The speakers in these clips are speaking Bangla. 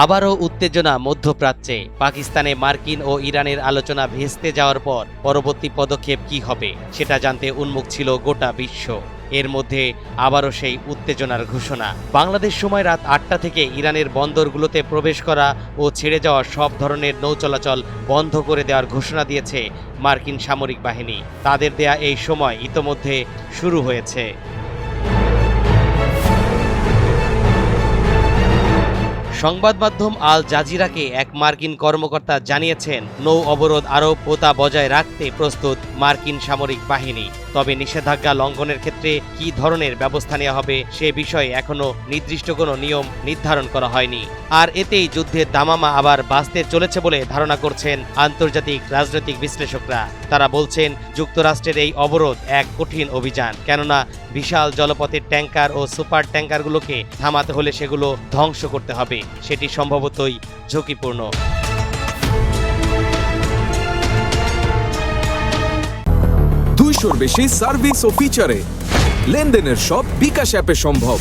আবারও উত্তেজনা মধ্যপ্রাচ্যে। পাকিস্তানে মার্কিন ও ইরানের আলোচনা ভেস্তে যাওয়ার পর পরবর্তী পদক্ষেপ কি হবে সেটা জানতে উন্মুখ ছিল গোটা বিশ্ব। এর মধ্যে আবারও সেই উত্তেজনার ঘোষণা। বাংলাদেশ সময় রাত ৮টা থেকে ইরানের বন্দরগুলোতে প্রবেশ করা ও ছেড়ে যাওয়া সব ধরনের নৌ চলাচল বন্ধ করে দেওয়ার ঘোষণা দিয়েছে মার্কিন সামরিক বাহিনী। তাদের দেয়া এই সময় ইতোমধ্যে শুরু হয়েছে। সংবাদ মাধ্যম আল জাজিরাকে এক মার্কিন কর্মকর্তা জানিয়েছেন, নৌ অবরোধ আরোপ ও তা বজায় রাখতে প্রস্তুত মার্কিন সামরিক বাহিনী। তবে নিষেধাজ্ঞা লঙ্ঘনের ক্ষেত্রে কী ধরনের ব্যবস্থা নেওয়া হবে সে বিষয়ে এখনও নির্দিষ্ট কোনো নিয়ম নির্ধারণ করা হয়নি। আর এতেই যুদ্ধের দামামা আবার বাঁচতে চলেছে বলে ধারণা করছেন আন্তর্জাতিক রাজনৈতিক বিশ্লেষকরা। তারা বলছেন, যুক্তরাষ্ট্রের এই অবরোধ এক কঠিন অভিযান, কেননা বিশাল জলপথের ট্যাঙ্কার ও সুপার ট্যাঙ্কারগুলোকে থামাতে হলে সেগুলো ধ্বংস করতে হবে। সেটি সম্ভবতই ঝুঁকিপূর্ণ। 200-র বেশি সার্ভিস ও ফিচারে লেনদেনের সব বিকাশ অ্যাপে সম্ভব।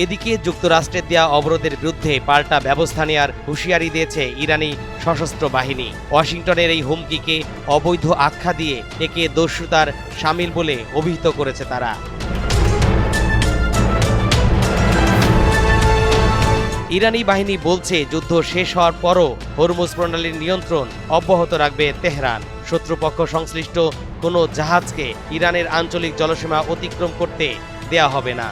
এদিকে যুক্তরাষ্ট্রের দেয়া অবরোধের বিরুদ্ধে পাল্টা ব্যবস্থা নেওয়ার হুঁশিয়ারি দিয়েছে ইরানি সশস্ত্র বাহিনী। ওয়াশিংটনের এই হুমকিকে অবৈধ আখ্যা দিয়ে একে দস্যুতার শামিল বলে অভিহিত করেছে তারা। ইরানি বাহিনী বলছে, যুদ্ধ শেষ হওয়ার পরও হরমুজ প্রণালীর নিয়ন্ত্রণ অব্যাহত রাখবে তেহরান। শত্রুপক্ষ সংশ্লিষ্ট কোনো জাহাজকে ইরানের আঞ্চলিক জলসীমা অতিক্রম করতে দেয়া হবে না।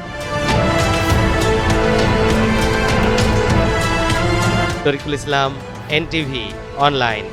তরিকুল ইসলাম, NTV অনলাইন।